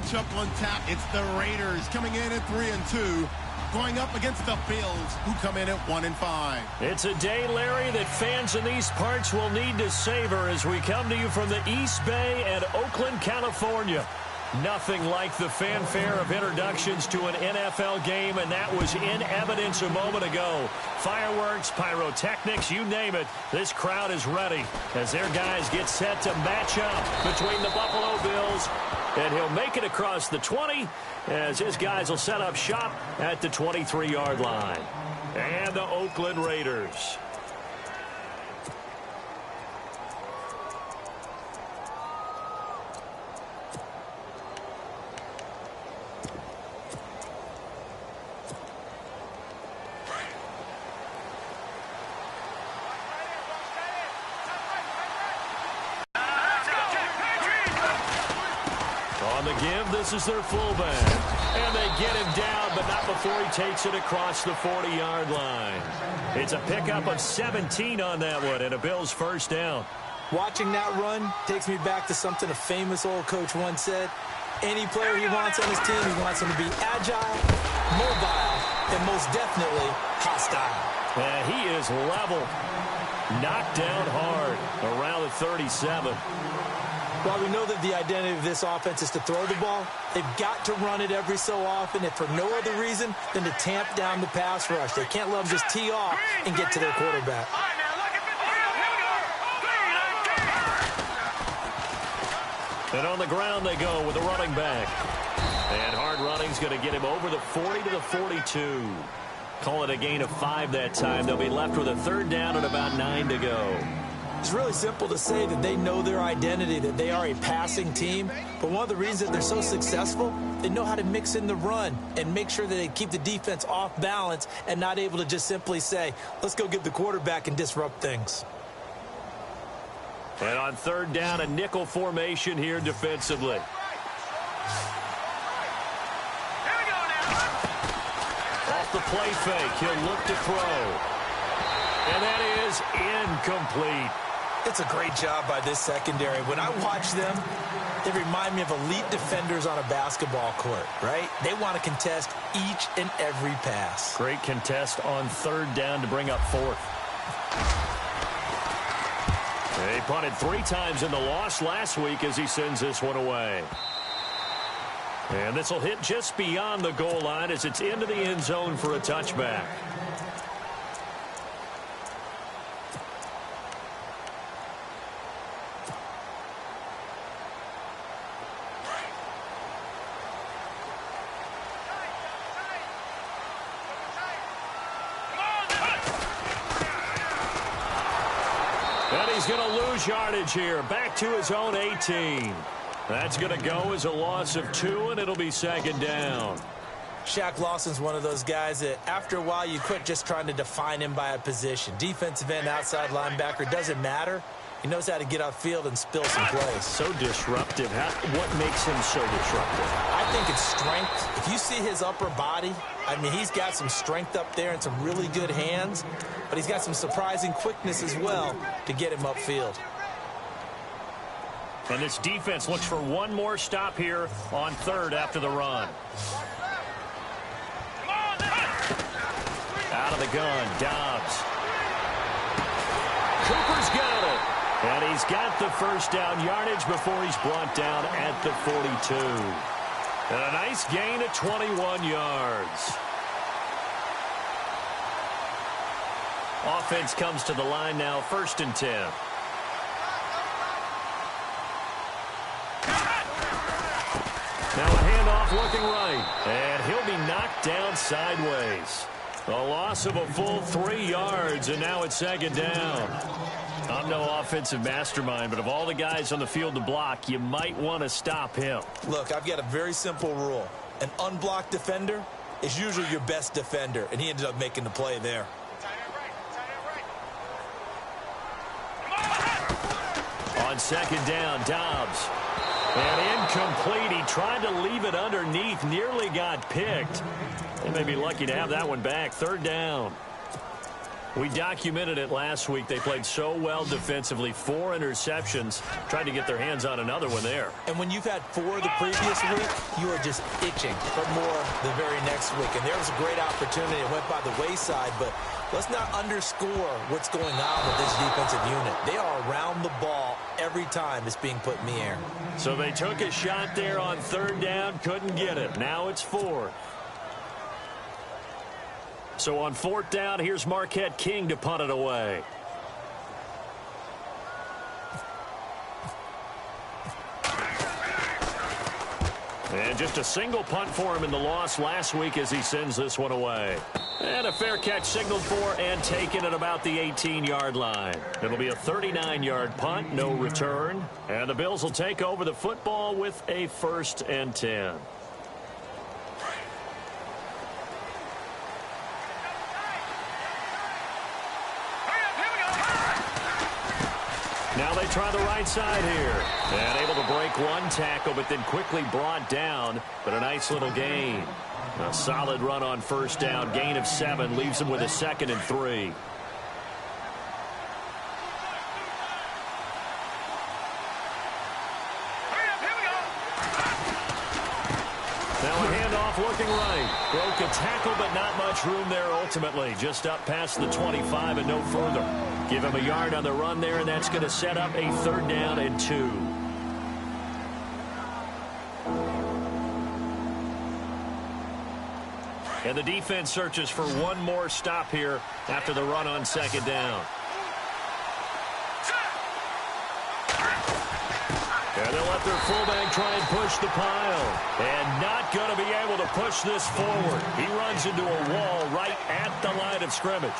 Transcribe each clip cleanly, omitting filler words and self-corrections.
matchup on tap. It's the Raiders coming in at 3-2, going up against the Bills, who come in at 1-5. It's a day, Larry, that fans in these parts will need to savor as we come to you from the East Bay and Oakland, California. Nothing like the fanfare of introductions to an NFL game, and that was in evidence a moment ago. Fireworks, pyrotechnics, you name it. This crowd is ready as their guys get set to match up between the Buffalo Bills, and he'll make it across the 20 as his guys will set up shop at the 23-yard line. And the Oakland Raiders. On the give, this is their fullback. And they get him down, but not before he takes it across the 40-yard line. It's a pickup of 17 on that one, and a Bills first down. Watching that run takes me back to something a famous old coach once said. Any player he wants on his team, he wants him to be agile, mobile, and most definitely hostile. And he is level. Knocked down hard around the 37. While we know that the identity of this offense is to throw the ball, they've got to run it every so often, if for no other reason than to tamp down the pass rush. They can't let them just tee off and get to their quarterback. And on the ground they go with the running back. And hard running's going to get him over the 40 to the 42. Call it a gain of 5 that time. They'll be left with a third down and about 9 to go. It's really simple to say that they know their identity, that they are a passing team. But one of the reasons that they're so successful, they know how to mix in the run and make sure that they keep the defense off balance and not able to just simply say, let's go get the quarterback and disrupt things. And on third down, a nickel formation here defensively. Off the play fake, he'll look to throw. And that is incomplete. It's a great job by this secondary. When I watch them, they remind me of elite defenders on a basketball court, right? They want to contest each and every pass. Great contest on third down to bring up fourth. He punted 3 times in the loss last week as he sends this one away. And this will hit just beyond the goal line as it's into the end zone for a touchback. And he's going to lose yardage here. Back to his own 18. That's going to go as a loss of 2, and it'll be second down. Shaq Lawson's one of those guys that after a while you quit just trying to define him by a position. Defensive end, outside linebacker, doesn't matter. He knows how to get upfield and spill some plays. So disruptive. What makes him so disruptive? I think it's strength. If you see his upper body, I mean, he's got some strength up there and some really good hands, but he's got some surprising quickness as well to get him upfield. And this defense looks for one more stop here on third after the run. Out of the gun, Dobbs. Cooper's got it. And he's got the first down yardage before he's brought down at the 42. And a nice gain of 21 yards. Offense comes to the line now, 1st and 10. Now a handoff looking right. And he'll be knocked down sideways. A loss of a full 3 yards, and now it's second down. I'm no offensive mastermind, but of all the guys on the field to block, you might want to stop him. Look, I've got a very simple rule. An unblocked defender is usually your best defender, and he ended up making the play there. On second down, Dobbs. And incomplete. He tried to leave it underneath, nearly got picked. They may be lucky to have that one back. Third down. We documented it last week. They played so well defensively. 4 interceptions. Tried to get their hands on another one there. And when you've had 4 the previous week, you are just itching for more the very next week. And there was a great opportunity. It went by the wayside, but let's not underscore what's going on with this defensive unit. They are around the ball every time it's being put in the air. So they took a shot there on 3rd down, couldn't get it. Now it's 4th. So on 4th down, here's Marquette King to punt it away. And just a single punt for him in the loss last week as he sends this one away. And a fair catch signaled for and taken at about the 18-yard line. It'll be a 39-yard punt, no return. And the Bills will take over the football with a 1st and 10. Now they try the right side here. And able to break one tackle, but then quickly brought down. But a nice little gain. A solid run on 1st down. Gain of 7 leaves him with a 2nd and 3. Now a handoff looking right. Broke a tackle, but not much room there ultimately. Just up past the 25 and no further. Give him a yard on the run there, and that's going to set up a 3rd down and 2. And the defense searches for one more stop here after the run on 2nd down. And they'll let their fullback try and push the pile. And not going to be able to push this forward. He runs into a wall right at the line of scrimmage.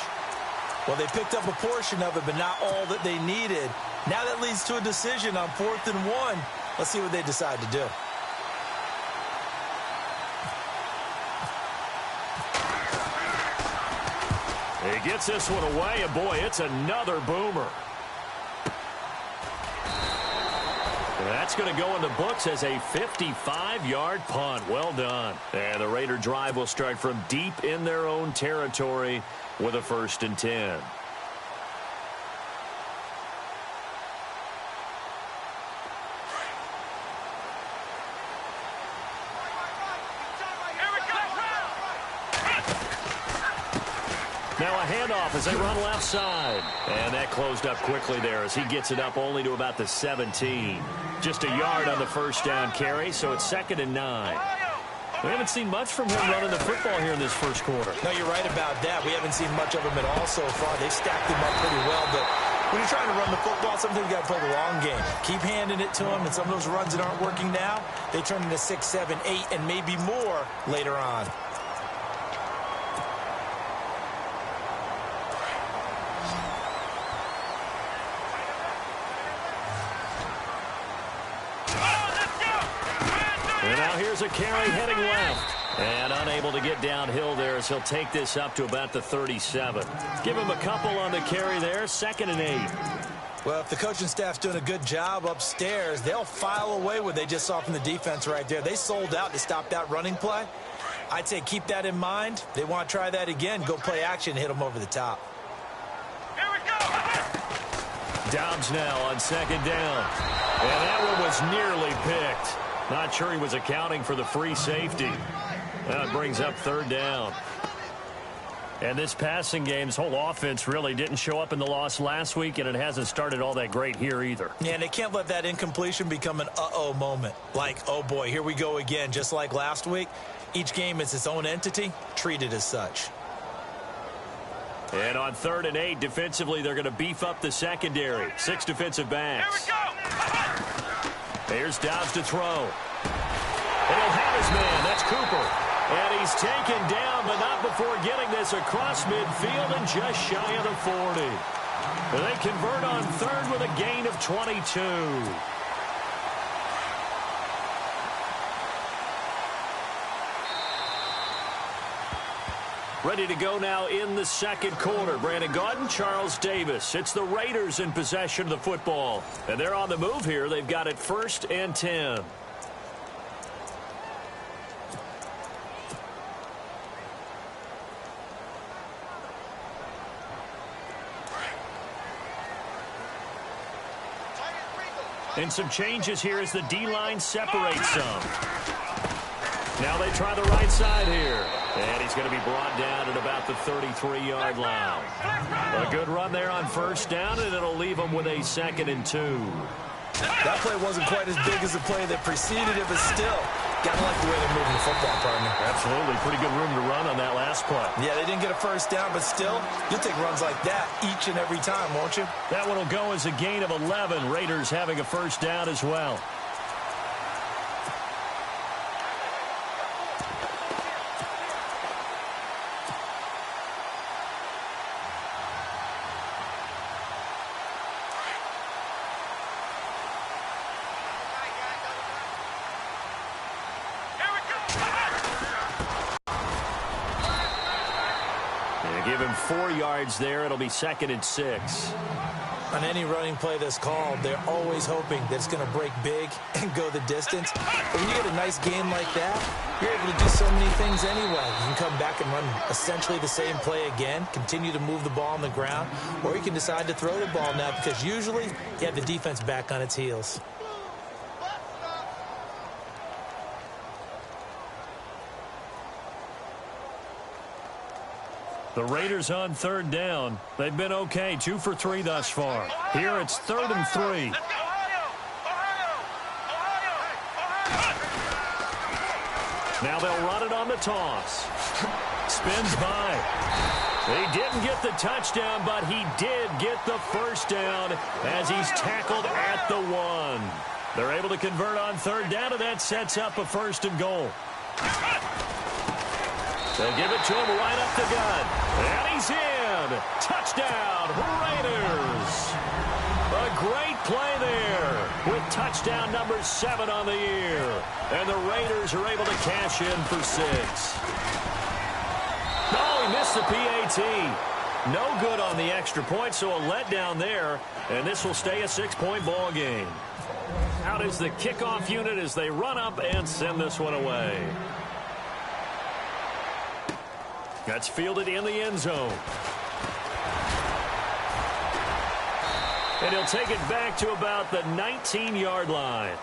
Well, they picked up a portion of it, but not all that they needed. Now that leads to a decision on 4th and 1. Let's see what they decide to do. He gets this one away, and boy, it's another boomer. That's going to go in the books as a 55-yard punt. Well done. And the Raider drive will start from deep in their own territory with a 1st and 10. Now a handoff as they run left side. And that closed up quickly there as he gets it up only to about the 17. Just a yard on the 1st down carry, so it's 2nd and 9. We haven't seen much from him running the football here in this 1st quarter. No, you're right about that. We haven't seen much of him at all so far. They've stacked him up pretty well, but when you're trying to run the football, sometimes you got to play the long game. Keep handing it to him, and some of those runs that aren't working now, they turn into 6, 7, 8, and maybe more later on. And now here's a carry heading left. And unable to get downhill there as he'll take this up to about the 37. Give him a couple on the carry there. 2nd and 8. Well, if the coaching staff's doing a good job upstairs, they'll file away what they just saw from the defense right there. They sold out to stop that running play. I'd say keep that in mind. They want to try that again. Go play action, hit them over the top. Here we go. Dobbs now on 2nd down. And that one was nearly picked. Not sure he was accounting for the free safety. That brings up 3rd down. And this passing game, this whole offense really didn't show up in the loss last week, and it hasn't started all that great here either. Yeah, and they can't let that incompletion become an uh-oh moment. Like, oh boy, here we go again, just like last week. Each game is its own entity, treat it as such. And on 3rd and 8, defensively, they're going to beef up the secondary. 6 defensive backs. Here we go. Here's Dobbs to throw. And he'll have his man. That's Cooper. And he's taken down, but not before getting this across midfield and just shy of the 40. And they convert on 3rd with a gain of 22. Ready to go now in the 2nd quarter. Brandon Gaudin, Charles Davis. It's the Raiders in possession of the football. And they're on the move here. They've got it 1st and 10. And some changes here as the D-line separates some. Now they try the right side here. And he's going to be brought down at about the 33-yard line. A good run there on first down, and it'll leave him with a 2nd and 2. That play wasn't quite as big as the play that preceded it, but still, gotta like the way they're moving the football, partner. Absolutely. Pretty good room to run on that last play. Yeah, they didn't get a first down, but still, you'll take runs like that each and every time, won't you? That one will go as a gain of 11. Raiders having a first down as well. Give him 4 yards there. It'll be 2nd and 6. On any running play that's called, they're always hoping that it's going to break big and go the distance. But when you get a nice game like that, you're able to do so many things anyway. You can come back and run essentially the same play again, continue to move the ball on the ground, or you can decide to throw the ball now because usually you have the defense back on its heels. The Raiders on 3rd down. They've been okay, 2 for 3 thus far. Here it's 3rd and 3. Now they'll run it on the toss. Spins by. He didn't get the touchdown, but he did get the first down as he's tackled at the 1. They're able to convert on 3rd down, and that sets up a 1st and goal. They'll give it to him right up the gut. And he's in. Touchdown, Raiders. A great play there with touchdown number 7 on the year. And the Raiders are able to cash in for 6. No, he missed the PAT. No good on the extra point, so a letdown there. And this will stay a 6-point ball game. Out is the kickoff unit as they run up and send this one away. That's fielded in the end zone. And he'll take it back to about the 19-yard line.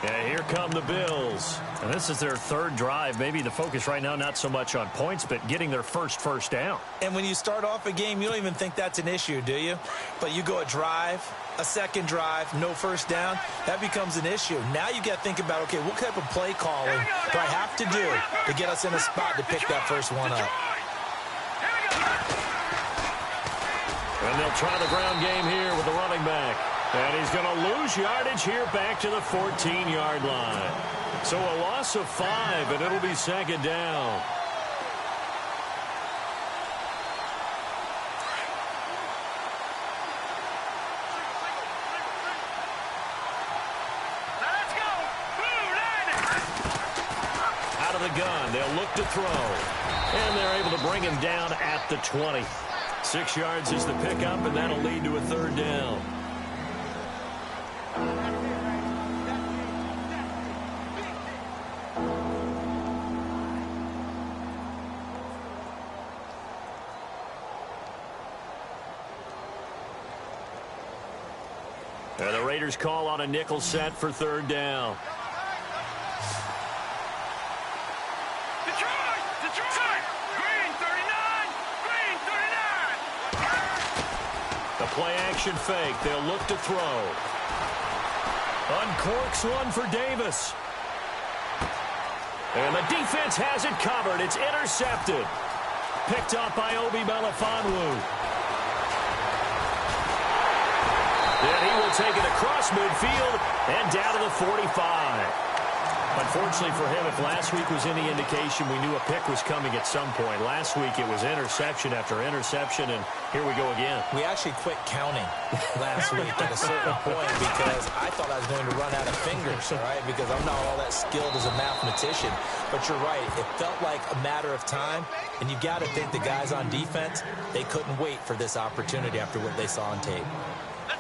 And here come the Bills. And this is their 3rd drive. Maybe the focus right now not so much on points, but getting their first down. And when you start off a game, you don't even think that's an issue, do you? But you go a drive, a 2nd drive, no first down, that becomes an issue. Now you got to think about, okay, what type of play calling do I have to do to get us in a spot to pick that first one up? And they'll try the ground game here with the running back. And he's going to lose yardage here back to the 14-yard line. So a loss of 5, and it'll be 2nd down. Out of the gun, they'll look to throw. And they're able to bring him down at the 20. 6 yards is the pickup, and that'll lead to a 3rd down. And the Raiders call on a nickel set for 3rd down. Play action fake. They'll look to throw. Uncorks one for Davis. And the defense has it covered. It's intercepted. Picked up by Obi Melifonwu. And he will take it across midfield and down to the 45. Unfortunately for him, if last week was any indication, we knew a pick was coming at some point. Last week it was interception after interception, and here we go again. We actually quit counting last week at a certain point because I thought I was going to run out of fingers, all right, because I'm not all that skilled as a mathematician. But you're right. It felt like a matter of time, and you got to think the guys on defense, they couldn't wait for this opportunity after what they saw on tape.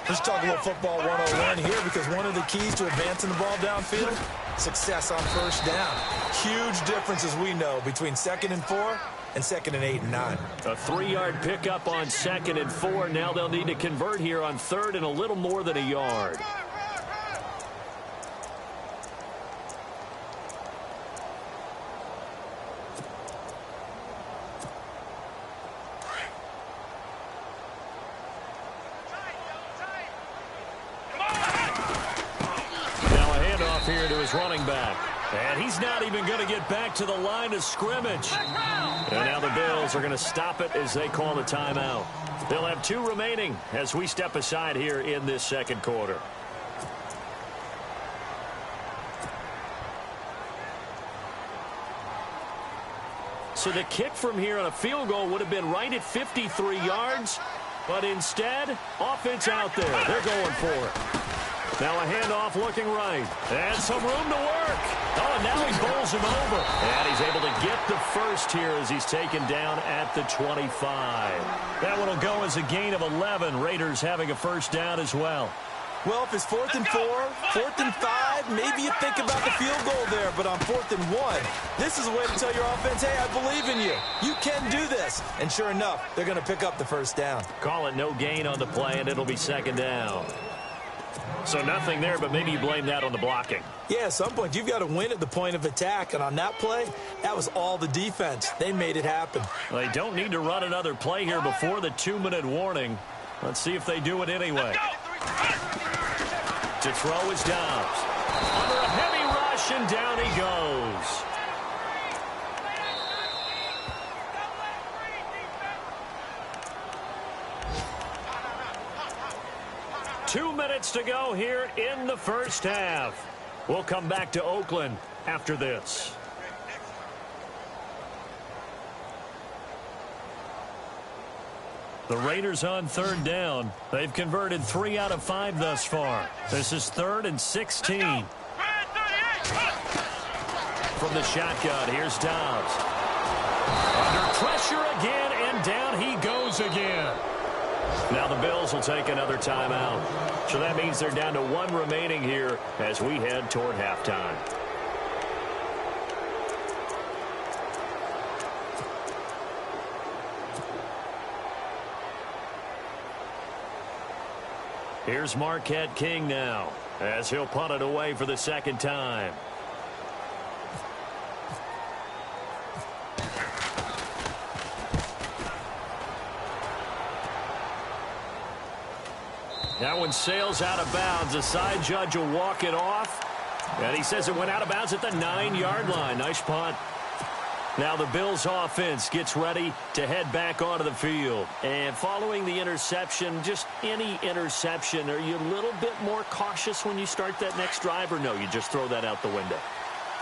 Let's talk about football 101 here because one of the keys to advancing the ball downfield, success on first down. Huge difference, as we know, between 2nd and 4 and 2nd and 8 and 9. A 3-yard pickup on 2nd and 4. Now they'll need to convert here on 3rd and a little more than a yard. Bengals running back. And he's not even going to get back to the line of scrimmage. And now the Bills are going to stop it as they call the timeout. They'll have 2 remaining as we step aside here in this second quarter. So the kick from here on a field goal would have been right at 53 yards. But instead, offense out there. They're going for it. Now a handoff looking right. And some room to work. Oh, and now he bowls him over. And he's able to get the first here as he's taken down at the 25. That one will go as a gain of 11. Raiders having a first down as well. Well, if it's 4th and 4, 4th and 5, maybe you think about the field goal there. But on 4th and 1, this is a way to tell your offense, hey, I believe in you. You can do this. And sure enough, they're going to pick up the first down. Call it no gain on the play, and it'll be second down. So nothing there, but maybe you blame that on the blocking. Yeah, at some point, you've got to win at the point of attack. And on that play, that was all the defense. They made it happen. They don't need to run another play here before the 2-minute warning. Let's see if they do it anyway. To throw is Dobbs. Under a heavy rush, and down he goes. Two minutes to go here in the first half. We'll come back to Oakland after this. The Raiders on 3rd down. They've converted 3 out of 5 thus far. This is 3rd and 16. From the shotgun, here's Dobbs. Under pressure again, and down he goes again. Now the Bills will take another timeout. So that means they're down to 1 remaining here as we head toward halftime. Here's Marquette King now as he'll punt it away for the second time. That one sails out of bounds. The side judge will walk it off. And he says it went out of bounds at the 9-yard line. Nice punt. Now the Bills offense gets ready to head back onto the field. And following the interception, just any interception, are you a little bit more cautious when you start that next drive, or no, you just throw that out the window?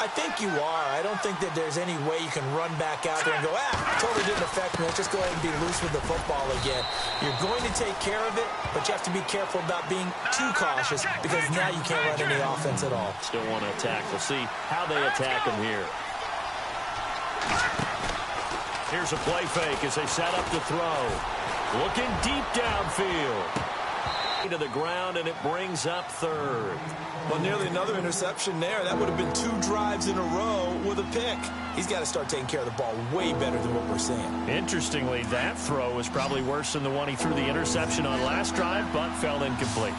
I think you are. I don't think that there's any way you can run back out there and go, totally didn't affect me. Let's just go ahead and be loose with the football again. You're going to take care of it, but you have to be careful about being too cautious because now you can't run any offense at all. Still want to attack. We'll see how they attack him here. Here's a play fake as they set up the throw. Looking deep downfield. To the ground, and it brings up 3rd. Well, nearly another interception there. That would have been 2 drives in a row with a pick. He's got to start taking care of the ball way better than what we're seeing. Interestingly, that throw was probably worse than the one he threw the interception on last drive, but fell incomplete.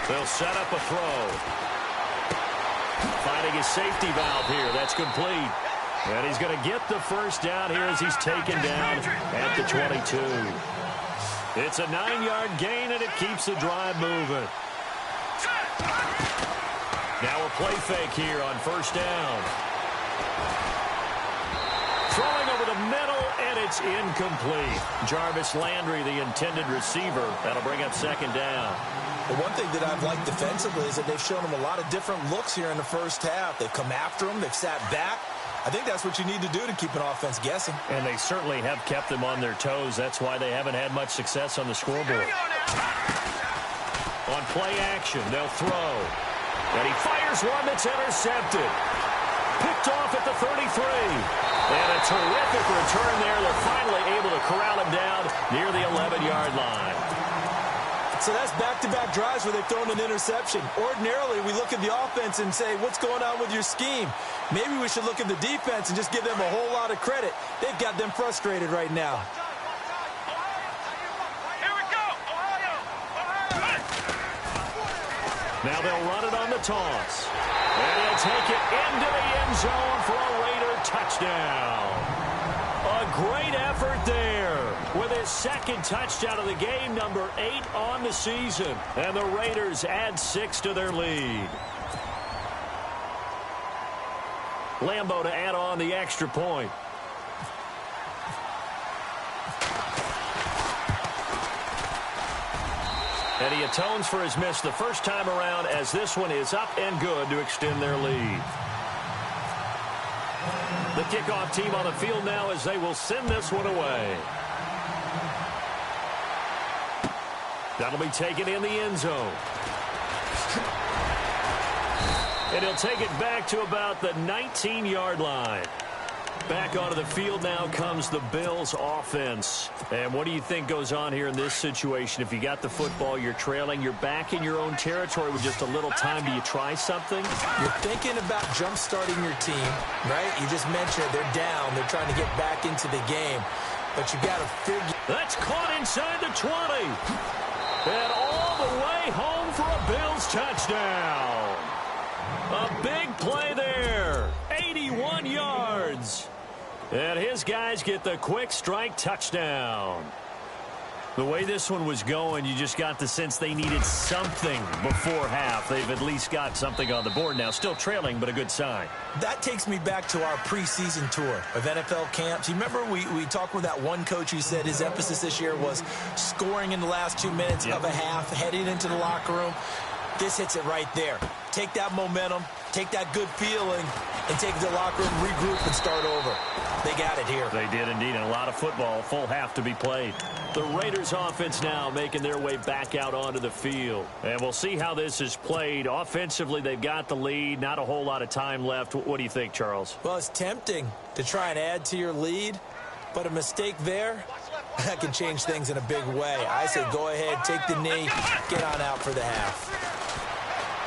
They'll set up a throw. Finding his safety valve here. That's complete. And he's going to get the first down here as he's taken down at the 22. It's a 9-yard gain, and it keeps the drive moving. Now a play fake here on first down. Throwing over the middle, and it's incomplete. Jarvis Landry, the intended receiver. That'll bring up second down. The one thing that I've liked defensively is that they've shown him a lot of different looks here in the first half. They've come after him. They've sat back. I think that's what you need to do to keep an offense guessing. And they certainly have kept them on their toes. That's why they haven't had much success on the scoreboard. On play action, they'll throw. And he fires one that's intercepted. Picked off at the 33. And a terrific return there. They're finally able to corral him down near the 11-yard line. So that's back-to-back drives where they've thrown an interception. Ordinarily, we look at the offense and say, what's going on with your scheme? Maybe we should look at the defense and just give them a whole lot of credit. They've got them frustrated right now. Here we go, Ohio! Now they'll run it on the toss. And he'll take it into the end zone for a Raider touchdown. A A great effort there with his second touchdown of the game, number 8 on the season. And the Raiders add 6 to their lead. Lambo to add on the extra point. And he atones for his miss the first time around, as this one is up and good to extend their lead. The kickoff team on the field now as they will send this one away. That'll be taken in the end zone. And he'll take it back to about the 19-yard line. Back onto the field now comes the Bills offense. And what do you think goes on here in this situation? If you got the football, you're trailing, you're back in your own territory with just a little time. Do you try something? You're thinking about jump-starting your team, right? You just mentioned they're down. They're trying to get back into the game. But you got to figure. That's caught inside the 20. And all the way home for a Bills touchdown. A big play there. 81 yards. And his guys get the quick strike touchdown. The way this one was going, you just got the sense they needed something before half. They've at least got something on the board now. Still trailing, but a good sign. That takes me back to our preseason tour of NFL camps. You remember we talked with that one coach who said his emphasis this year was scoring in the last 2 minutes of a half, heading into the locker room. This hits it right there. Take that momentum, take that good feeling, and take it to the locker room, regroup, and start over. They got it here. They did indeed, and a lot of football, full half to be played. The Raiders offense now making their way back out onto the field. And we'll see how this is played. Offensively, they've got the lead. Not a whole lot of time left. What do you think, Charles? Well, it's tempting to try and add to your lead, but a mistake there, that can change things in a big way. I say go ahead, take the knee, get on out for the half.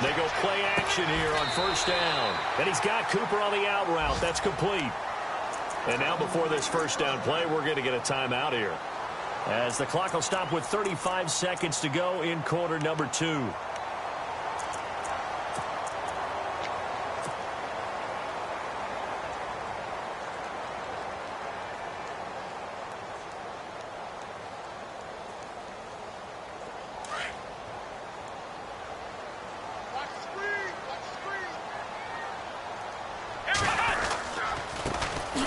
They go play action here on first down. And he's got Cooper on the out route. That's complete. And now before this first down play, we're going to get a timeout here, as the clock will stop with 35 seconds to go in quarter number 2.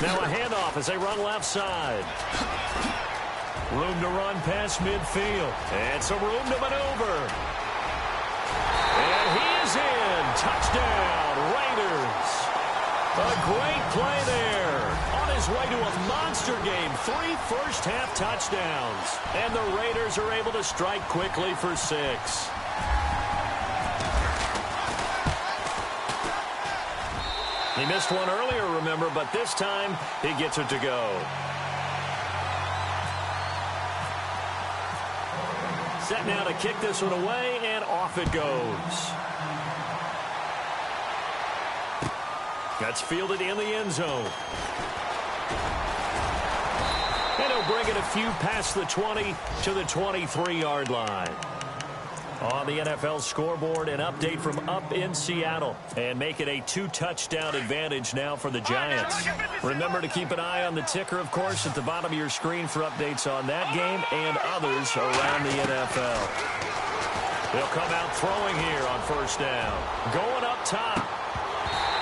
Now a handoff as they run left side. Room to run past midfield. And some room to maneuver. And he is in. Touchdown, Raiders. A great play there. On his way to a monster game. 3 first-half touchdowns. And the Raiders are able to strike quickly for 6. He missed one earlier, remember, but this time he gets it to go. Set now to kick this one away, and off it goes. That's fielded in the end zone. And he'll bring it a few past the 20 to the 23-yard line. On the NFL scoreboard, an update from up in Seattle, and make it a 2-touchdown advantage now for the Giants. Remember to keep an eye on the ticker, of course, at the bottom of your screen for updates on that game and others around the NFL. They'll come out throwing here on first down. Going up top.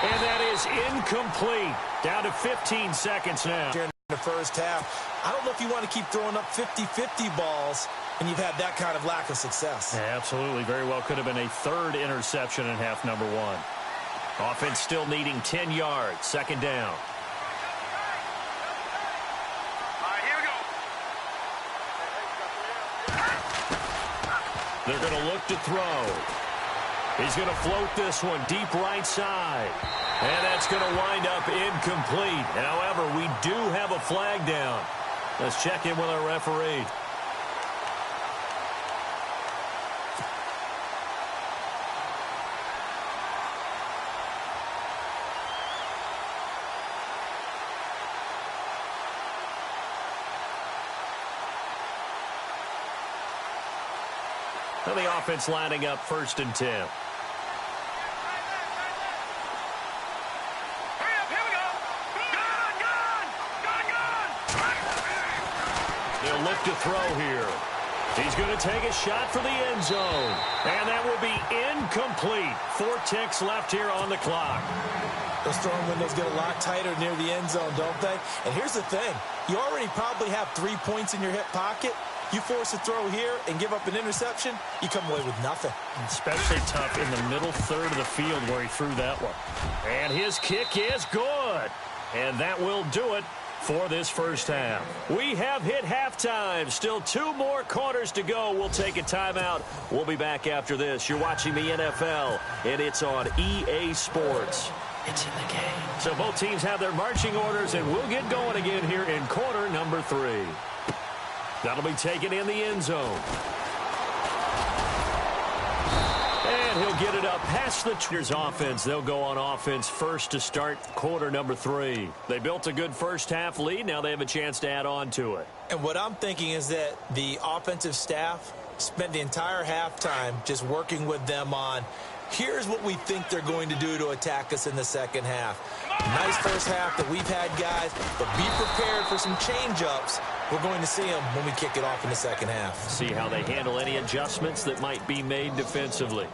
And that is incomplete. Down to 15 seconds now. In the first half, I don't know if you want to keep throwing up 50-50 balls and you've had that kind of lack of success. Yeah, absolutely. Very well could have been a third interception in half number 1. Offense still needing 10 yards. Second down. All right, here we go. They're going to look to throw. He's going to float this one deep right side. And that's going to wind up incomplete. However, we do have a flag down. Let's check in with our referee. And the offense lining up 1st and 10. Hurry up, here we go. Gun, gun, gun, gun. look to throw here. He's going to take a shot for the end zone. And that will be incomplete. 4 ticks left here on the clock. Those throwing windows get a lot tighter near the end zone, don't they? And here's the thing. You already probably have 3 points in your hip pocket. You force a throw here and give up an interception, you come away with nothing. Especially tough in the middle third of the field where he threw that one. And his kick is good. And that will do it for this first half. We have hit halftime. Still 2 more quarters to go. We'll take a timeout. We'll be back after this. You're watching the NFL, and it's on EA Sports. It's in the game. So both teams have their marching orders, and we'll get going again here in quarter number 3. That'll be taken in the end zone. And he'll get it up past the Cheers offense. They'll go on offense first to start quarter number 3. They built a good first half lead. Now they have a chance to add on to it. And what I'm thinking is that the offensive staff spent the entire halftime just working with them on, here's what we think they're going to do to attack us in the second half. Nice first half that we've had, guys, but be prepared for some change-ups. We're going to see them when we kick it off in the second half. See how they handle any adjustments that might be made defensively.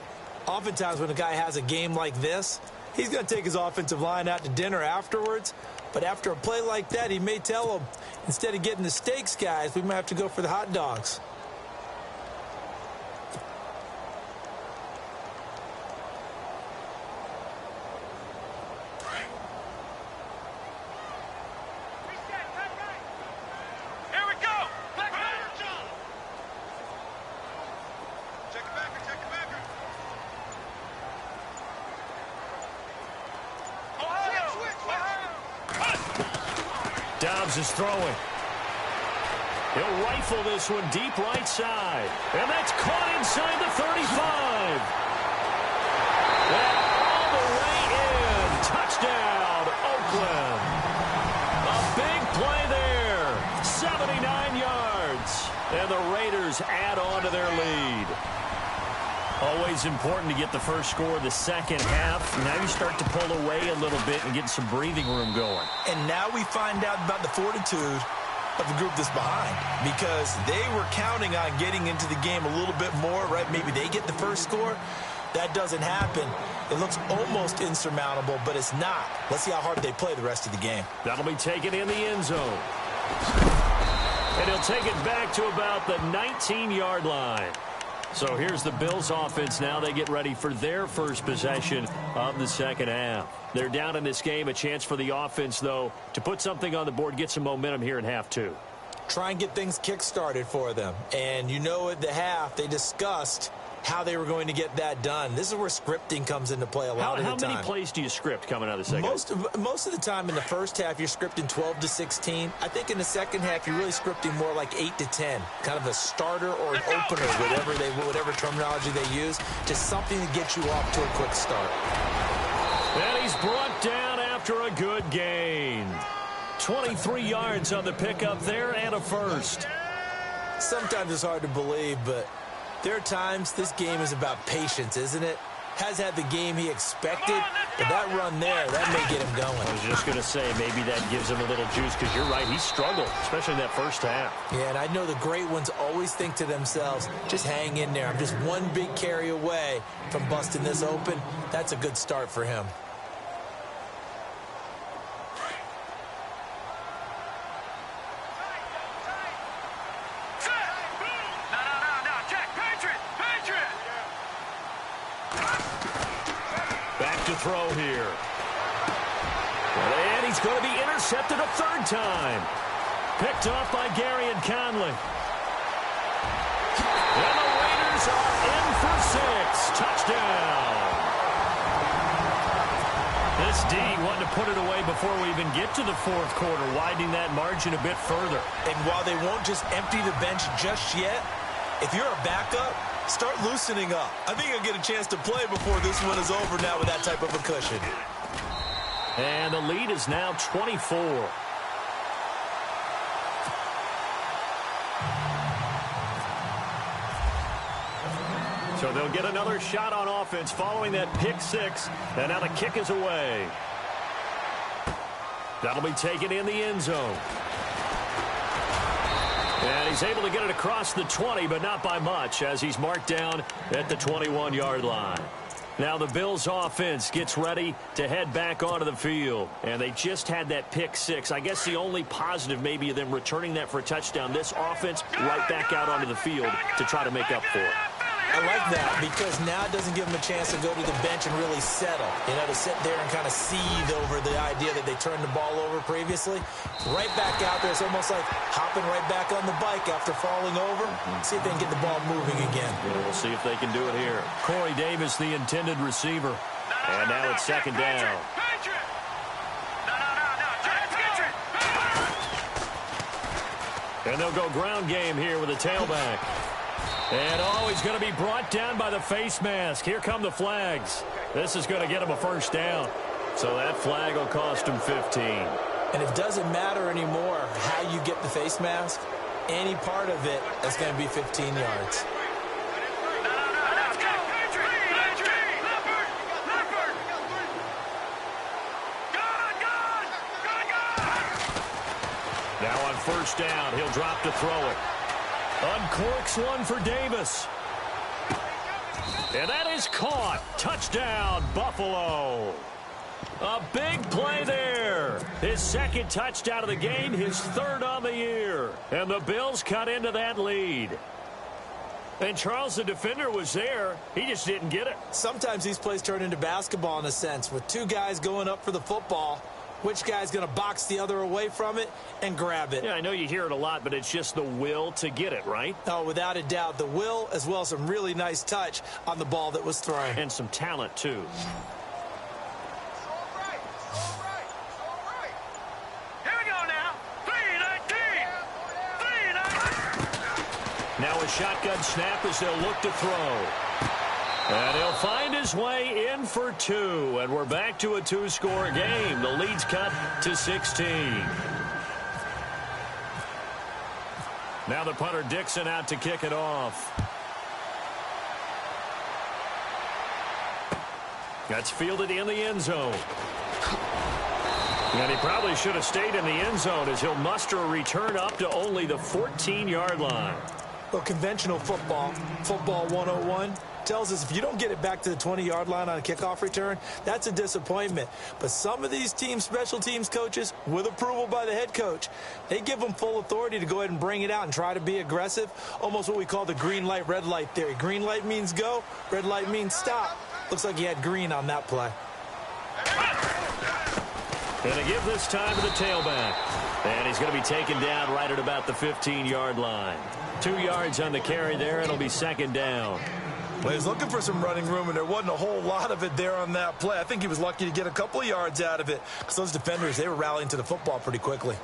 Oftentimes when a guy has a game like this, he's going to take his offensive line out to dinner afterwards. But after a play like that, he may tell them, instead of getting the steaks, guys, we might have to go for the hot dogs. Dobbs is throwing. He'll rifle this one deep right side. And that's caught inside the 35. And all the way in. Touchdown, Oakland. A big play there. 79 yards. And the Raiders add on to their lead. Always important to get the first score of the second half. Now you start to pull away a little bit and get some breathing room going. And now we find out about the fortitude of the group that's behind, because they were counting on getting into the game a little bit more, right? Maybe they get the first score. That doesn't happen. It looks almost insurmountable, but it's not. Let's see how hard they play the rest of the game. That'll be taken in the end zone. And he'll take it back to about the 19-yard line. So here's the Bills offense now. They get ready for their first possession of the second half. They're down in this game. A chance for the offense, though, to put something on the board, get some momentum here in half 2. Try and get things kick-started for them. And you know at the half, they discussed how they were going to get that done. This is where scripting comes into play a lot of the time. How many plays do you script coming out of the second half? Most of the time in the first half, you're scripting 12 to 16. I think in the second half, you're really scripting more like 8 to 10. Kind of a starter or an opener, whatever terminology they use. Just something to get you off to a quick start. And he's brought down after a good gain. 23 yards on the pickup there and a first. Sometimes it's hard to believe, but there are times this game is about patience, isn't it? Has had the game he expected, but that run there, that may get him going. I was just going to say, maybe that gives him a little juice, because you're right, he struggled, especially in that first half. Yeah, and I know the great ones always think to themselves, just hang in there. I'm just one big carry away from busting this open. That's a good start for him. Throw here. And he's going to be intercepted a third time. Picked off by Gary and Conley. And the Raiders are in for 6. Touchdown. This D wanted to put it away before we even get to the fourth quarter, widening that margin a bit further. And while they won't just empty the bench just yet, if you're a backup, start loosening up. I think you'll get a chance to play before this one is over now with that type of a cushion. And the lead is now 24. So they'll get another shot on offense following that pick 6. And now the kick is away. That'll be taken in the end zone. And he's able to get it across the 20, but not by much, as he's marked down at the 21-yard line. Now the Bills offense gets ready to head back onto the field. And they just had that pick six. I guess the only positive maybe of them returning that for a touchdown. This offense right back out onto the field to try to make up for it. I like that because now it doesn't give them a chance to go to the bench and really settle. You know, to sit there and kind of seethe over the idea that they turned the ball over previously. Right back out there. It's almost like hopping right back on the bike after falling over. See if they can get the ball moving again. Yeah, we'll see if they can do it here. Corey Davis, the intended receiver. And now it's second down. And they'll go ground game here with a tailback. And he's going to be brought down by the face mask. Here come the flags. This is going to get him a first down. So that flag will cost him 15. And it doesn't matter anymore how you get the face mask. Any part of it is going to be 15 yards. Now on first down, he'll drop to throw it. Uncorks one for Davis. And that is caught. Touchdown, Buffalo. A big play there. His second touchdown of the game, his third on the year. And the Bills cut into that lead. And Charles, the defender, was there. He just didn't get it. Sometimes these plays turn into basketball in a sense, with two guys going up for the football. Which guy's going to box the other away from it and grab it? Yeah, I know you hear it a lot, but it's just the will to get it, right? Oh, without a doubt. The will, as well as some really nice touch on the ball that was thrown. And some talent, too. Now a shotgun snap as they'll look to throw. And he'll find his way in for two. And we're back to a two-score game. The lead's cut to 16. Now the punter Dixon out to kick it off. That's fielded in the end zone. And he probably should have stayed in the end zone as he'll muster a return up to only the 14-yard line. Well, conventional football 101, tells us if you don't get it back to the 20-yard line on a kickoff return, that's a disappointment. But some of these teams, special teams coaches, with approval by the head coach, they give them full authority to go ahead and bring it out and try to be aggressive, almost what we call the green light, red light theory. Green light means go, red light means stop. Looks like he had green on that play. Going to give this time to the tailback. And he's going to be taken down right at about the 15-yard line. 2 yards on the carry there. It'll be second down. Well, he was looking for some running room, and there wasn't a whole lot of it there on that play. I think he was lucky to get a couple of yards out of it because those defenders, they were rallying to the football pretty quickly.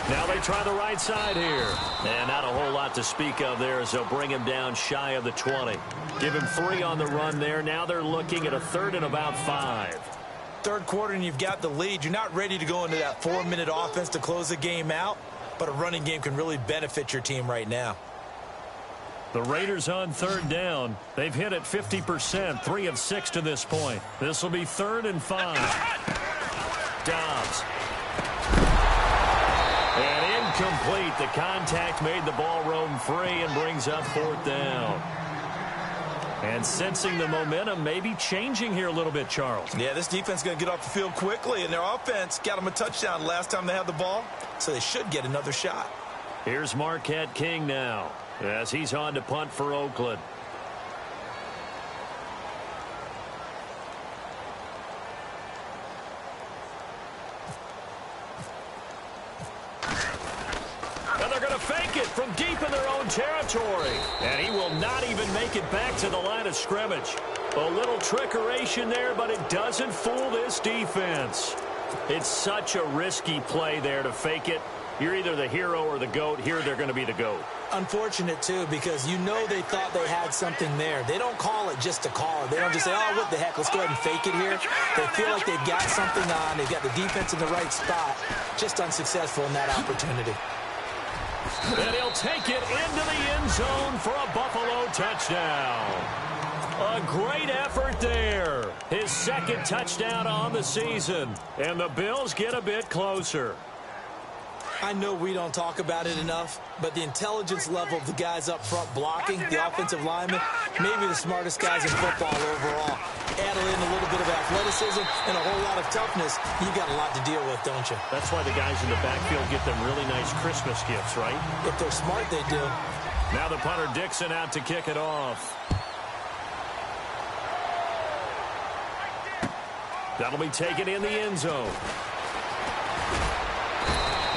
Now they try the right side here. And not a whole lot to speak of there as they'll bring him down shy of the 20. Give him 3 on the run there. Now they're looking at a third and about 5. Third quarter and you've got the lead. You're not ready to go into that 4-minute offense to close the game out, but a running game can really benefit your team right now. The Raiders on third down. They've hit it 50%, 3 of 6 to this point. This will be 3rd and 5. Dobbs. And incomplete. The contact made the ball roam free and brings up 4th down. And sensing the momentum maybe changing here a little bit, Charles. Yeah, this defense is going to get off the field quickly, and their offense got them a touchdown last time they had the ball, so they should get another shot. Here's Marquette King now as he's on to punt for Oakland. And they're going to fake it from deep in their own territory. And he will not even make it back to the line of scrimmage. A little trickeration there, but it doesn't fool this defense. It's such a risky play there to fake it. You're either the hero or the GOAT. Here they're going to be the GOAT. Unfortunate, too, because you know they thought they had something there. They don't call it just to call it. They don't just say, oh, what the heck, let's go ahead and fake it here. They feel like they've got something on. They've got the defense in the right spot. Just unsuccessful in that opportunity. And he'll take it into the end zone for a Buffalo touchdown. A great effort there. His second touchdown on the season. And the Bills get a bit closer. I know we don't talk about it enough, but the intelligence level of the guys up front blocking, the offensive linemen, maybe the smartest guys in football overall. Add in a little bit of athleticism and a whole lot of toughness, you got a lot to deal with, don't you? That's why the guys in the backfield get them really nice Christmas gifts, right? If they're smart, they do. Now the punter Dixon out to kick it off. That'll be taken in the end zone.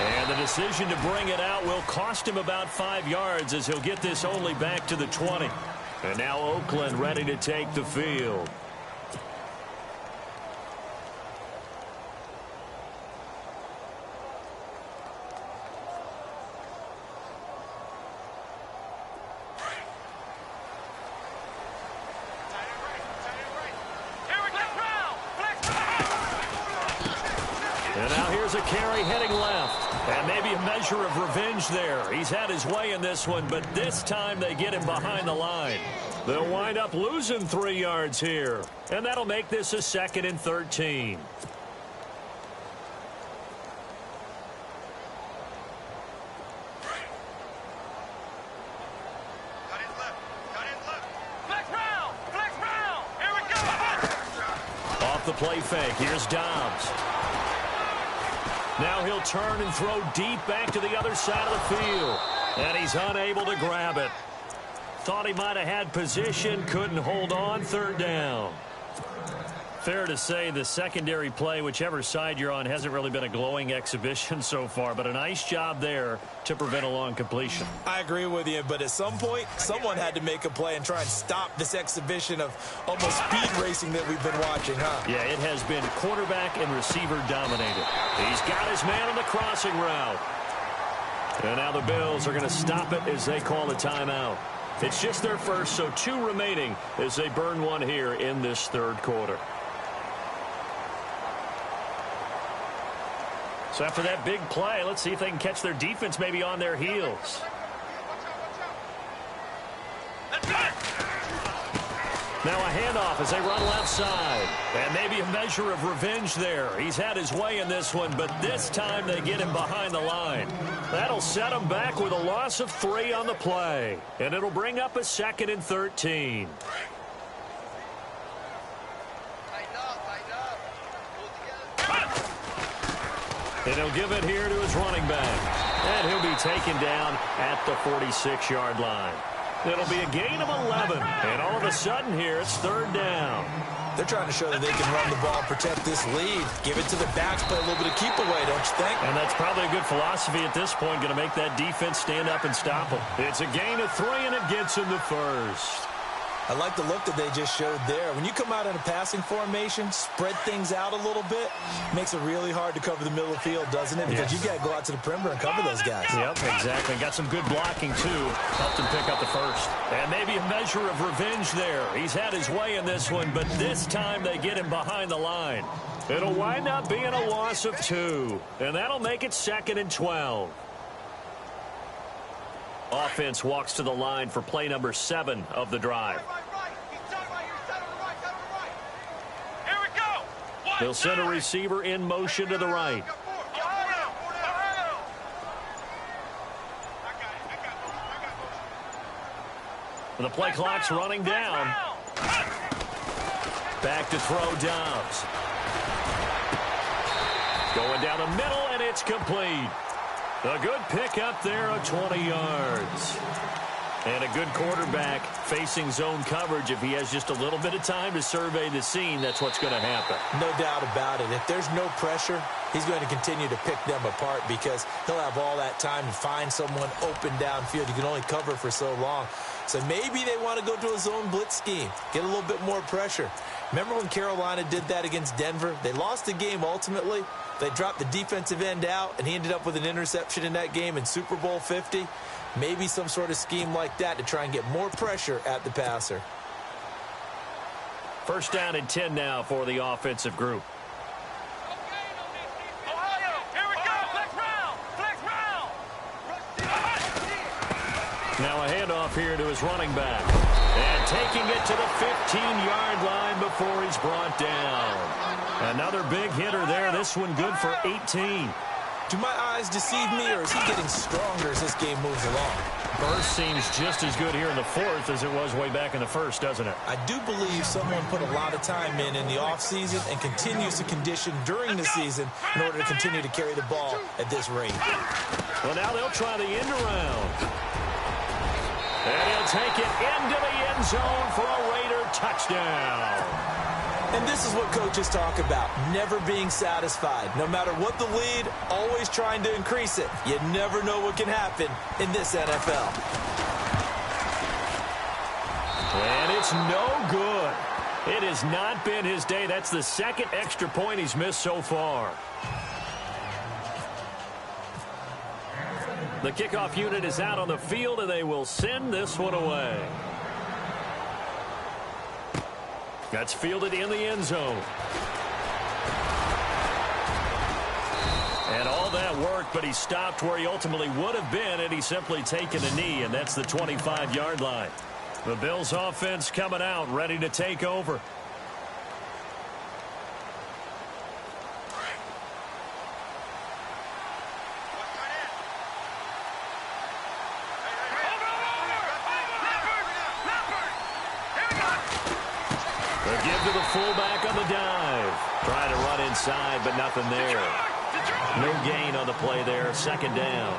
And the decision to bring it out will cost him about 5 yards as he'll get this only back to the 20. And now Oakland ready to take the field. And now here's a carry heading left. And maybe a measure of revenge there. He's had his way in this one, but this time they get him behind the line. They'll wind up losing 3 yards here. And that'll make this a 2nd and 13. Off the play fake, here's Dobbs. Now he'll turn and throw deep back to the other side of the field. And he's unable to grab it. Thought he might have had position, couldn't hold on, 3rd down. Fair to say the secondary play, whichever side you're on, hasn't really been a glowing exhibition so far, but a nice job there to prevent a long completion. I agree with you, but at some point, someone had to make a play and try and stop this exhibition of almost speed racing that we've been watching, huh? Yeah, it has been quarterback and receiver dominated. He's got his man on the crossing route. And now the Bills are going to stop it as they call a timeout. It's just their first, so 2 remaining as they burn one here in this 3rd quarter. So after that big play, let's see if they can catch their defense maybe on their heels. Now a handoff as they run left side. And maybe a measure of revenge there. He's had his way in this one, but this time they get him behind the line. That'll set him back with a loss of 3 on the play. And it'll bring up a 2nd and 13. And he'll give it here to his running back. And he'll be taken down at the 46-yard line. It'll be a gain of 11. And all of a sudden here, it's 3rd down. They're trying to show that they can run the ball and protect this lead. Give it to the backs, play a little bit of keep away, don't you think? And that's probably a good philosophy at this point, going to make that defense stand up and stop them. It's a gain of 3, and it gets him the first. I like the look that they just showed there. When you come out in a passing formation, spread things out a little bit, makes it really hard to cover the middle of the field, doesn't it? Because you got to go out to the perimeter and cover those guys. Yep, exactly. Got some good blocking, too. Helped him pick up the first. And maybe a measure of revenge there. He's had his way in this one, but this time they get him behind the line. It'll wind up being a loss of 2. And that'll make it 2nd and 12. Offense walks to the line for play number 7 of the drive. They'll send a receiver in motion to the right. The play clock's running down. Back to throw Dobbs. Going down the middle, and it's complete. A good pickup there of 20 yards. And a good quarterback facing zone coverage. If he has just a little bit of time to survey the scene, that's what's going to happen. No doubt about it. If there's no pressure, he's going to continue to pick them apart because he'll have all that time to find someone open downfield. You can only cover for so long. So maybe they want to go to a zone blitz scheme, get a little bit more pressure. Remember when Carolina did that against Denver? They lost the game ultimately. They dropped the defensive end out, and he ended up with an interception in that game in Super Bowl 50. Maybe some sort of scheme like that to try and get more pressure at the passer. 1st down and 10 now for the offensive group. Now a handoff here to his running back. And taking it to the 15-yard line before he's brought down. Another big hitter there. This one good for 18. Do my eyes deceive me, or is he getting stronger as this game moves along? Burst seems just as good here in the fourth as it was way back in the first, doesn't it? I do believe someone put a lot of time in the offseason and continues to condition during the season in order to continue to carry the ball at this rate. Well, now they'll try the end around. And he'll take it into the end zone for a Raider touchdown. And this is what coaches talk about, never being satisfied. No matter what the lead, always trying to increase it. You never know what can happen in this NFL. And it's no good. It has not been his day. That's the second extra point he's missed so far. The kickoff unit is out on the field, and they will send this one away. That's fielded in the end zone. And all that worked, but he stopped where he ultimately would have been had he simply taken a knee, and that's the 25-yard line. The Bills offense coming out, ready to take over. Give to the fullback on the dive. Trying to run inside, but nothing there. No gain on the play there. Second down.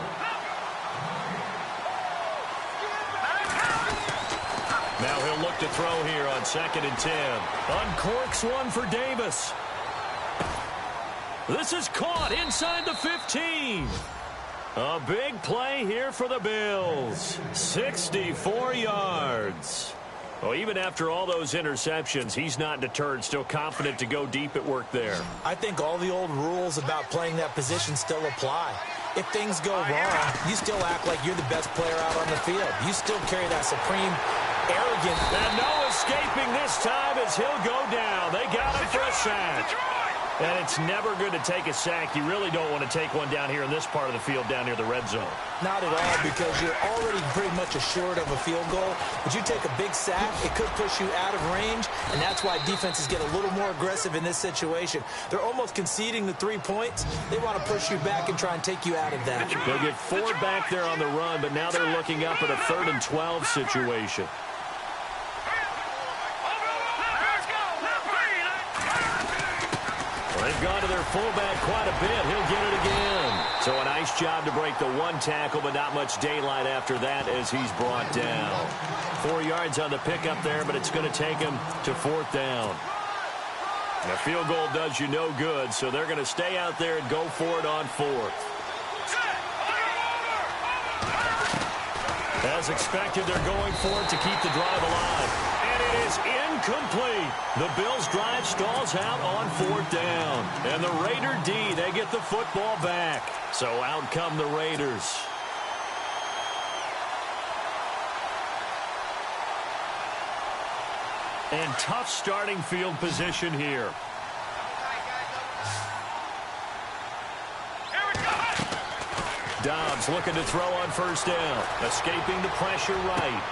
Now he'll look to throw here on 2nd and 10. Uncorks one for Davis. This is caught inside the 15. A big play here for the Bills. 64 yards. Well, even after all those interceptions, he's not deterred, still confident to go deep at work there. I think all the old rules about playing that position still apply. If things go wrong, you still act like you're the best player out on the field. You still carry that supreme arrogance. And no escaping this time as he'll go down. They got him for a sack. And it's never good to take a sack. You really don't want to take one down here in this part of the field down near the red zone. Not at all, because you're already pretty much assured of a field goal. But you take a big sack, it could push you out of range, and that's why defenses get a little more aggressive in this situation. They're almost conceding the 3 points. They want to push you back and try and take you out of that. They'll get 4 back there on the run, but now they're looking up at a 3rd and 12 situation. They've gone to their fullback quite a bit. He'll get it again. So a nice job to break the 1 tackle, but not much daylight after that as he's brought down. 4 yards on the pickup there, but it's going to take him to 4th down. A field goal does you no good, so they're going to stay out there and go for it on 4th. As expected, they're going for it to keep the drive alive. And it is incomplete. The Bills' drive stalls out on 4th down. And the Raider D, they get the football back. So out come the Raiders. And tough starting field position here. Dobbs looking to throw on 1st down. Escaping the pressure right.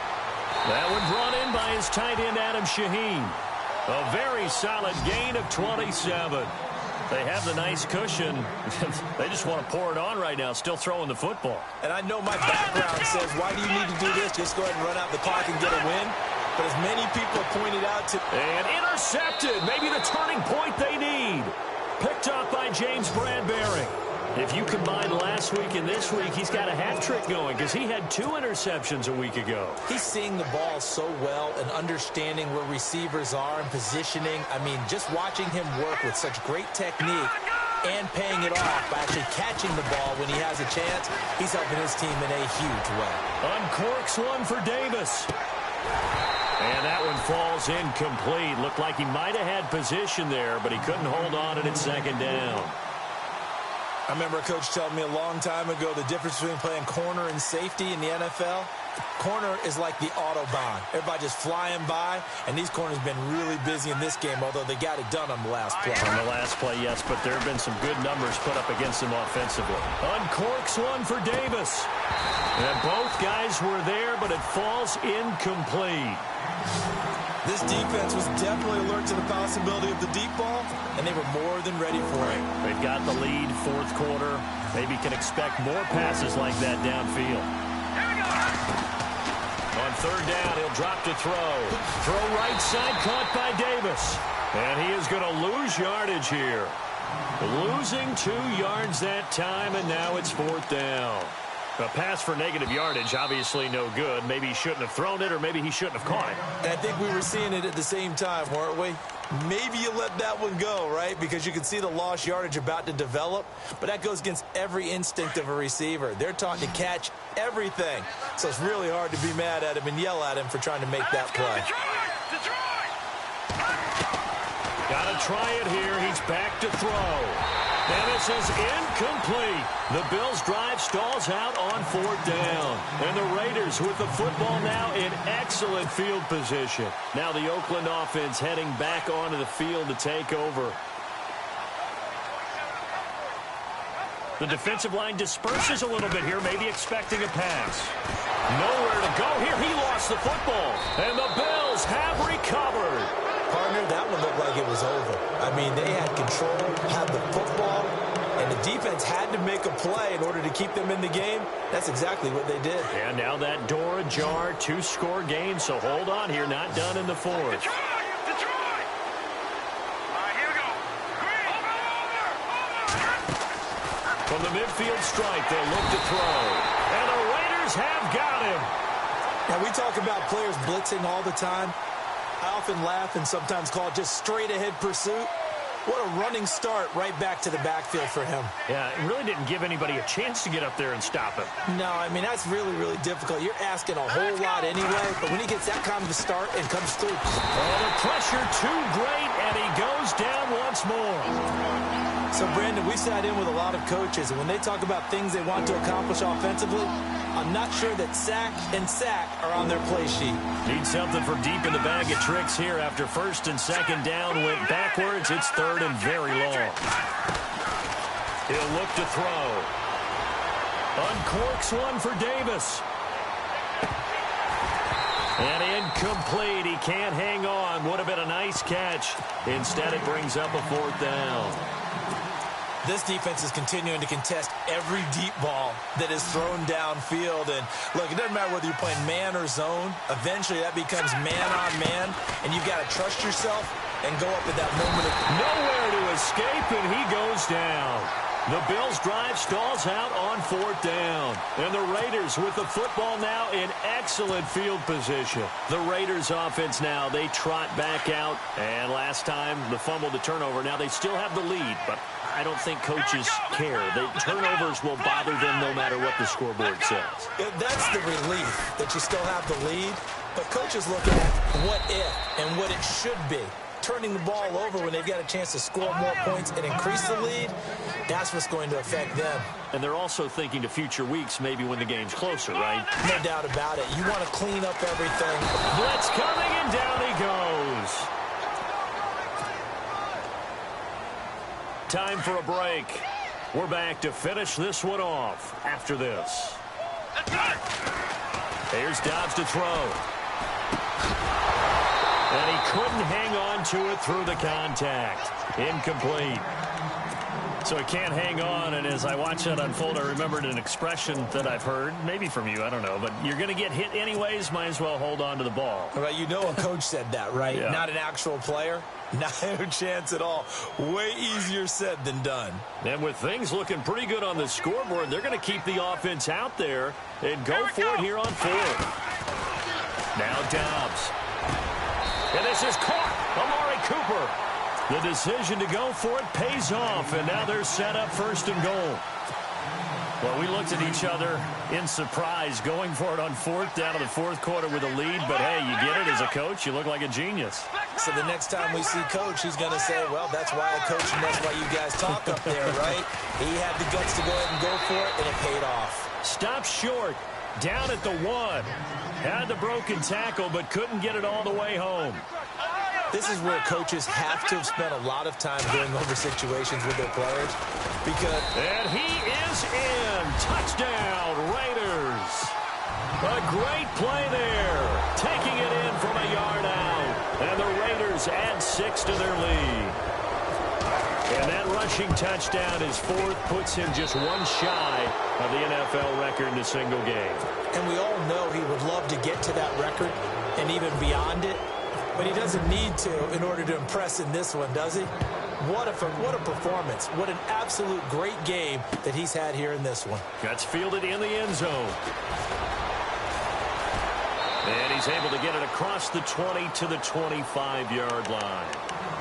That one brought in by his tight end, Adam Shaheen. A very solid gain of 27. They have the nice cushion. They just want to pour it on right now, still throwing the football. And I know my background says, why do you need to do this? Just go ahead and run out the clock and get a win. But as many people pointed out to... And intercepted. Maybe the turning point they need. Picked up by James Bradbury. If you combine last week and this week, he's got a hat trick going because he had 2 interceptions a week ago. He's seeing the ball so well and understanding where receivers are and positioning. I mean, just watching him work with such great technique and paying it off by actually catching the ball when he has a chance, he's helping his team in a huge way. Uncorks one for Davis. And that one falls incomplete. Looked like he might have had position there, but he couldn't hold on to it at 2nd down. I remember a coach telling me a long time ago the difference between playing corner and safety in the NFL. Corner is like the Autobahn. Everybody just flying by, and these corners have been really busy in this game, although they got it done on the last play. On the last play, yes, but there have been some good numbers put up against them offensively. Uncorks one for Davis. And both guys were there, but it falls incomplete. This defense was definitely alert to the possibility of the deep ball, and they were more than ready for it. They've got the lead, fourth quarter. Maybe can expect more passes like that downfield. On third down, he'll drop to throw. Throw right side, caught by Davis. And he is going to lose yardage here. Losing 2 yards that time, and now it's fourth down. A pass for negative yardage, obviously no good. Maybe he shouldn't have thrown it, or maybe he shouldn't have caught it. And I think we were seeing it at the same time, weren't we? Maybe you let that one go, right? Because you can see the lost yardage about to develop. But that goes against every instinct of a receiver. They're taught to catch everything. So it's really hard to be mad at him and yell at him for trying to make that play. Gotta try it here. He's back to throw. And this is incomplete. The Bills' drive stalls out on fourth down. And the Raiders with the football now in excellent field position. Now the Oakland offense heading back onto the field to take over. The defensive line disperses a little bit here, maybe expecting a pass. Nowhere to go here. He lost the football. And the Bills have recovered. Partner, that one looked like it was over. I mean, they had control, had the football, and the defense had to make a play in order to keep them in the game. That's exactly what they did. And now that door ajar, 2-score game, so hold on here, not done in the fourth. From the midfield stripe, they'll look to throw. And the Raiders have got him. Now, we talk about players blitzing all the time. I often laugh and sometimes call it just straight-ahead pursuit. What a running start right back to the backfield for him. Yeah, it really didn't give anybody a chance to get up there and stop him. No, I mean, that's really, really difficult. You're asking a whole lot anyway, but when he gets that kind of a start and comes through. Oh, the pressure too great, and he goes down once more. So, Brandon, we sat in with a lot of coaches, and when they talk about things they want to accomplish offensively, I'm not sure that sack and sack are on their play sheet. Need something for deep in the bag of tricks here after first and second down went backwards. It's third and very long. He'll look to throw. Uncorks one for Davis. And incomplete. He can't hang on. Would have been a nice catch. Instead, it brings up a fourth down. This defense is continuing to contest every deep ball that is thrown downfield. And, look, it doesn't matter whether you're playing man or zone. Eventually, that becomes man-on-man, and you've got to trust yourself and go up at that moment. Nowhere to escape, and he goes down. The Bills' drive stalls out on fourth down. And the Raiders with the football now in excellent field position. The Raiders offense now, they trot back out. And last time, the fumble to turnover. Now they still have the lead, but I don't think coaches care. The turnovers will bother them no matter what the scoreboard says. That's the relief that you still have the lead. But coaches look at what if and what it should be. Turning the ball over when they've got a chance to score more points and increase the lead, that's what's going to affect them. And they're also thinking to future weeks, maybe when the game's closer, right? No doubt about it. You want to clean up everything. Blitz coming, and down he goes. Time for a break. We're back to finish this one off after this. Here's Dobbs to throw. And he couldn't hang on to it through the contact. Incomplete. So he can't hang on, and as I watch that unfold, I remembered an expression that I've heard, maybe from you, I don't know, but you're going to get hit anyways, might as well hold on to the ball. Well, you know a coach said that, right? Yeah. Not an actual player. No chance at all. Way easier said than done. And with things looking pretty good on the scoreboard, they're going to keep the offense out there and go for it here on fourth. Now Dobbs. And this is caught. Amari Cooper. The decision to go for it pays off, and now they're set up first and goal. Well, we looked at each other in surprise going for it on fourth down to the fourth quarter with a lead, but hey, you get it as a coach, you look like a genius. So the next time we see Coach, he's going to say, well, that's why I coach and that's why you guys talk up there, right? He had the guts to go ahead and go for it, and it paid off. Stop short. Down at the 1. Had the broken tackle, but couldn't get it all the way home. This is where coaches have to have spent a lot of time going over situations with their players. And he is in. Touchdown, Raiders. A great play there. Taking it in from a yard out. And the Raiders add 6 to their lead. And that rushing touchdown, his 4th, puts him just one shy of the NFL record in a single game. And we all know he would love to get to that record and even beyond it. But he doesn't need to in order to impress in this one, does he? What a performance. What an absolute great game that he's had here in this one. Gets fielded in the end zone. And he's able to get it across the 20 to the 25-yard line.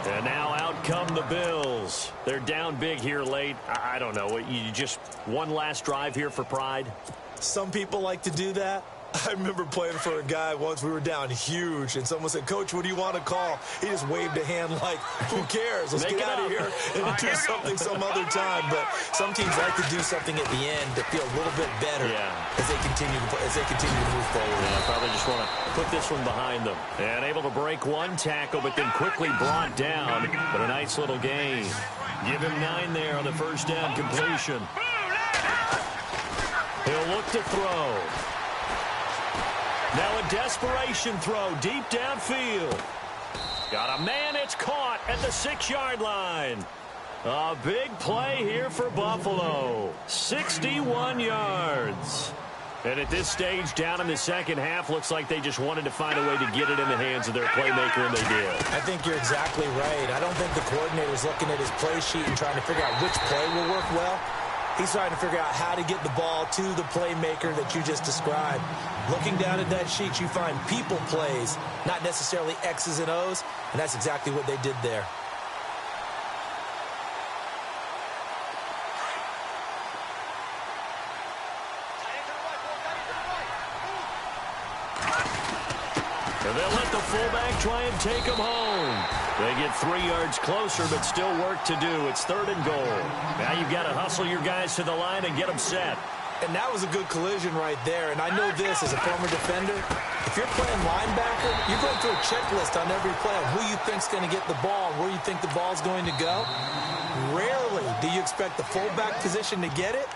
And now out come the Bills. They're down big here late. I don't know. You just one last drive here for pride? Some people like to do that. I remember playing for a guy once. We were down huge, and someone said, "Coach, what do you want to call?" He just waved a hand like, "Who cares? Let's get out of here and do something some other time." But some teams like to do something at the end to feel a little bit better as they continue to move forward. Yeah, probably just want to put this one behind them. And able to break one tackle, but then quickly brought down. But a nice little gain. Give him 9 there on the first down completion. He'll look to throw. Now a desperation throw deep downfield. Got a man, it's caught at the 6-yard line. A big play here for Buffalo. 61 yards. And at this stage, down in the second half, looks like they just wanted to find a way to get it in the hands of their playmaker, and they did. I think you're exactly right. I don't think the coordinator's looking at his play sheet and trying to figure out which play will work well. He's trying to figure out how to get the ball to the playmaker that you just described. Looking down at that sheet, you find people plays, not necessarily X's and O's, and that's exactly what they did there. And they'll let the fullback try and take him home. They get 3 yards closer, but still work to do. It's 3rd and goal. Now you've got to hustle your guys to the line and get them set. And that was a good collision right there. And I know this as a former defender. If you're playing linebacker, you're going through a checklist on every play of who you think's going to get the ball and where you think the ball's going to go. Rarely do you expect the fullback position to get it.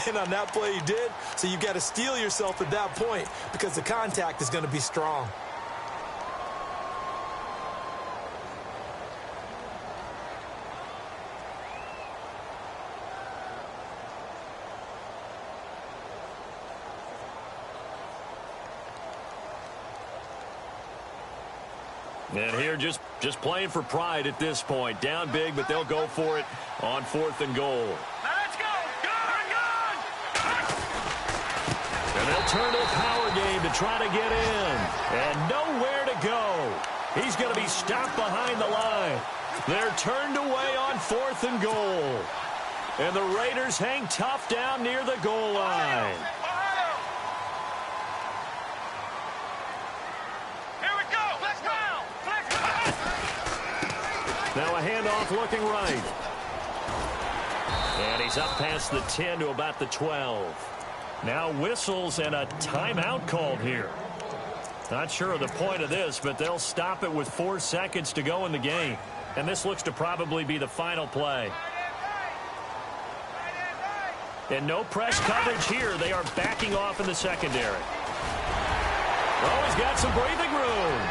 And on that play he did. So you've got to steel yourself at that point because the contact is going to be strong. And here just playing for pride at this point. Down big, but they'll go for it on 4th and goal. Let's go! Good! And they'll turn to a power game to try to get in. And nowhere to go. He's going to be stopped behind the line. They're turned away on 4th and goal. And the Raiders hang tough down near the goal line. Now a handoff looking right. And he's up past the 10 to about the 12. Now whistles and a timeout called here. Not sure of the point of this, but they'll stop it with 4 seconds to go in the game. And this looks to probably be the final play. And no press coverage here. They are backing off in the secondary. Oh, he's got some breathing room.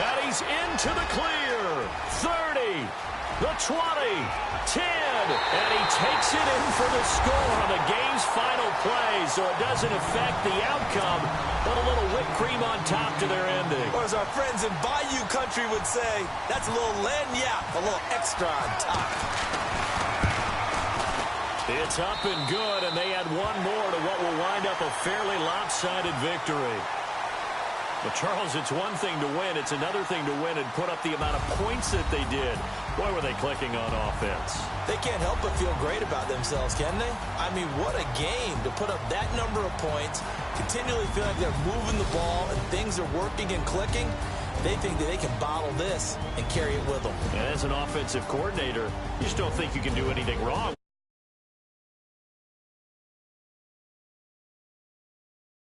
And he's into the clear. 30, the 20, 10. And he takes it in for the score on the game's final play. So it doesn't affect the outcome, but a little whipped cream on top to their ending. Or as our friends in Bayou Country would say, that's a little lagniappe, a little extra on top. It's up and good, and they add one more to what will wind up a fairly lopsided victory. But, Charles, it's one thing to win. It's another thing to win and put up the amount of points that they did. Boy, were they clicking on offense. They can't help but feel great about themselves, can they? I mean, what a game to put up that number of points, continually feel like they're moving the ball and things are working and clicking. They think that they can bottle this and carry it with them. And as an offensive coordinator, you just don't think you can do anything wrong.